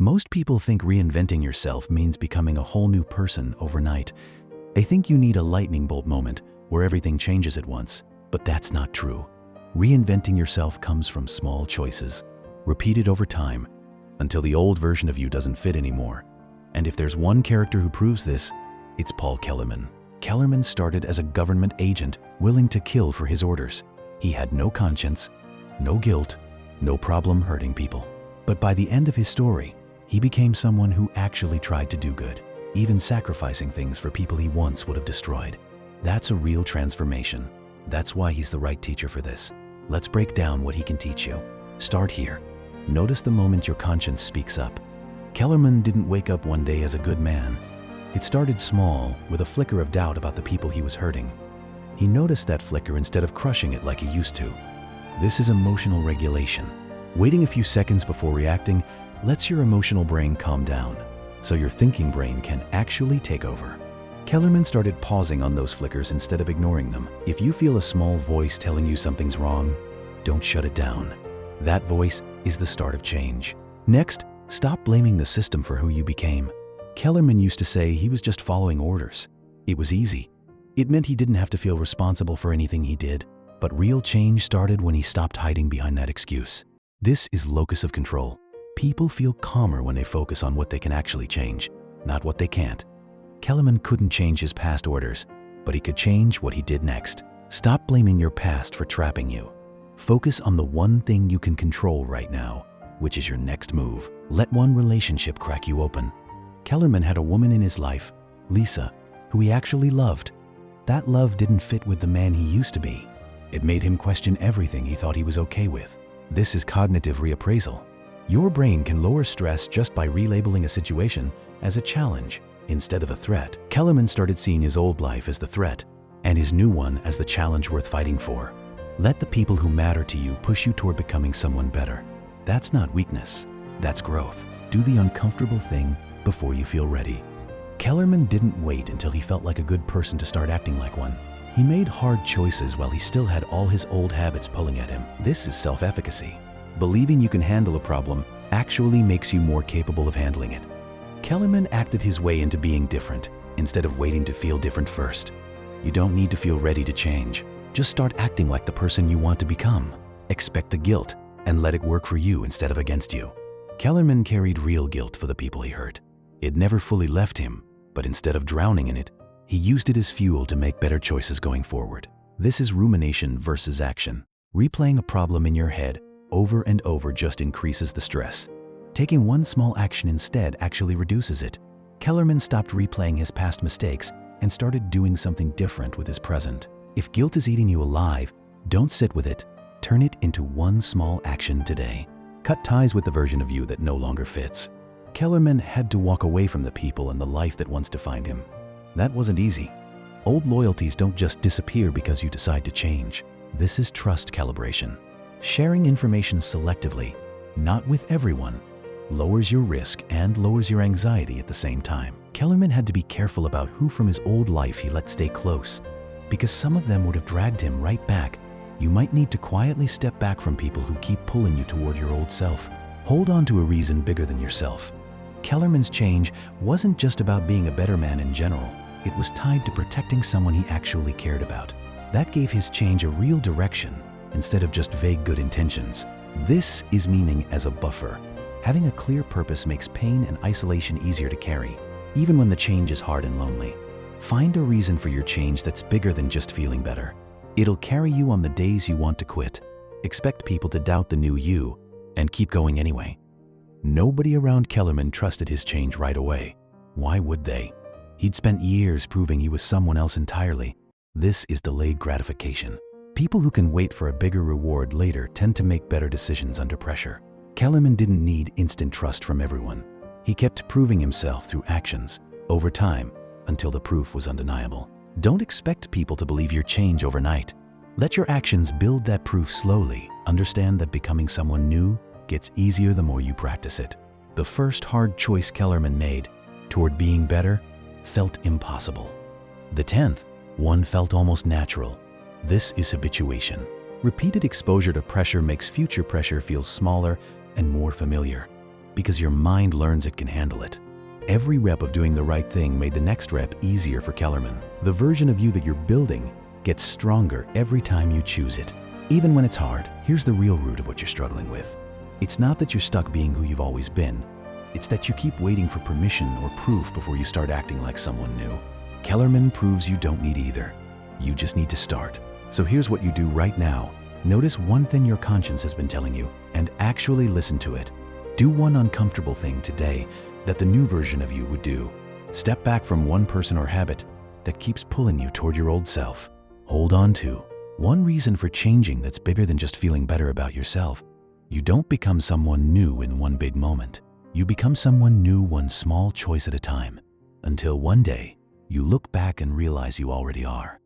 Most people think reinventing yourself means becoming a whole new person overnight. They think you need a lightning bolt moment where everything changes at once, but that's not true. Reinventing yourself comes from small choices, repeated over time, until the old version of you doesn't fit anymore. And if there's one character who proves this, it's Paul Kellerman. Kellerman started as a government agent willing to kill for his orders. He had no conscience, no guilt, no problem hurting people. But by the end of his story, he became someone who actually tried to do good, even sacrificing things for people he once would have destroyed. That's a real transformation. That's why he's the right teacher for this. Let's break down what he can teach you. Start here. Notice the moment your conscience speaks up. Kellerman didn't wake up one day as a good man. It started small, with a flicker of doubt about the people he was hurting. He noticed that flicker instead of crushing it like he used to. This is emotional regulation. Waiting a few seconds before reacting lets your emotional brain calm down, so your thinking brain can actually take over. Kellerman started pausing on those flickers instead of ignoring them. If you feel a small voice telling you something's wrong, don't shut it down. That voice is the start of change. Next, stop blaming the system for who you became. Kellerman used to say he was just following orders. It was easy. It meant he didn't have to feel responsible for anything he did. But real change started when he stopped hiding behind that excuse. This is locus of control. People feel calmer when they focus on what they can actually change, not what they can't. Kellerman couldn't change his past orders, but he could change what he did next. Stop blaming your past for trapping you. Focus on the one thing you can control right now, which is your next move. Let one relationship crack you open. Kellerman had a woman in his life, Lisa, who he actually loved. That love didn't fit with the man he used to be. It made him question everything he thought he was okay with. This is cognitive reappraisal. Your brain can lower stress just by relabeling a situation as a challenge instead of a threat. Kellerman started seeing his old life as the threat and his new one as the challenge worth fighting for. Let the people who matter to you push you toward becoming someone better. That's not weakness, that's growth. Do the uncomfortable thing before you feel ready. Kellerman didn't wait until he felt like a good person to start acting like one. He made hard choices while he still had all his old habits pulling at him. This is self-efficacy. Believing you can handle a problem actually makes you more capable of handling it. Kellerman acted his way into being different instead of waiting to feel different first. You don't need to feel ready to change. Just start acting like the person you want to become. Expect the guilt and let it work for you instead of against you. Kellerman carried real guilt for the people he hurt. It never fully left him, but instead of drowning in it, he used it as fuel to make better choices going forward. This is rumination versus action. Replaying a problem in your head over and over just increases the stress. Taking one small action instead actually reduces it. Kellerman stopped replaying his past mistakes and started doing something different with his present. If guilt is eating you alive, don't sit with it. Turn it into one small action today. Cut ties with the version of you that no longer fits. Kellerman had to walk away from the people and the life that once defined him. That wasn't easy. Old loyalties don't just disappear because you decide to change. This is trust calibration. Sharing information selectively, not with everyone, lowers your risk and lowers your anxiety at the same time. Kellerman had to be careful about who from his old life he let stay close, because some of them would have dragged him right back. You might need to quietly step back from people who keep pulling you toward your old self. Hold on to a reason bigger than yourself. Kellerman's change wasn't just about being a better man in general. It was tied to protecting someone he actually cared about. That gave his change a real direction instead of just vague good intentions. This is meaning as a buffer. Having a clear purpose makes pain and isolation easier to carry, even when the change is hard and lonely. Find a reason for your change that's bigger than just feeling better. It'll carry you on the days you want to quit. Expect people to doubt the new you and keep going anyway. Nobody around Kellerman trusted his change right away. Why would they? He'd spent years proving he was someone else entirely. This is delayed gratification. People who can wait for a bigger reward later tend to make better decisions under pressure. Kellerman didn't need instant trust from everyone. He kept proving himself through actions, over time, until the proof was undeniable. Don't expect people to believe your change overnight. Let your actions build that proof slowly. Understand that becoming someone new gets easier the more you practice it. The first hard choice Kellerman made toward being better felt impossible. The 10th one felt almost natural. This is habituation. Repeated exposure to pressure makes future pressure feel smaller and more familiar. Because your mind learns it can handle it. Every rep of doing the right thing made the next rep easier for Kellerman. The version of you that you're building gets stronger every time you choose it. Even when it's hard, here's the real root of what you're struggling with. It's not that you're stuck being who you've always been. It's that you keep waiting for permission or proof before you start acting like someone new. Kellerman proves you don't need either. You just need to start. So here's what you do right now. Notice one thing your conscience has been telling you and actually listen to it. Do one uncomfortable thing today that the new version of you would do. Step back from one person or habit that keeps pulling you toward your old self. Hold on to one reason for changing that's bigger than just feeling better about yourself. You don't become someone new in one big moment. You become someone new one small choice at a time, until one day you look back and realize you already are.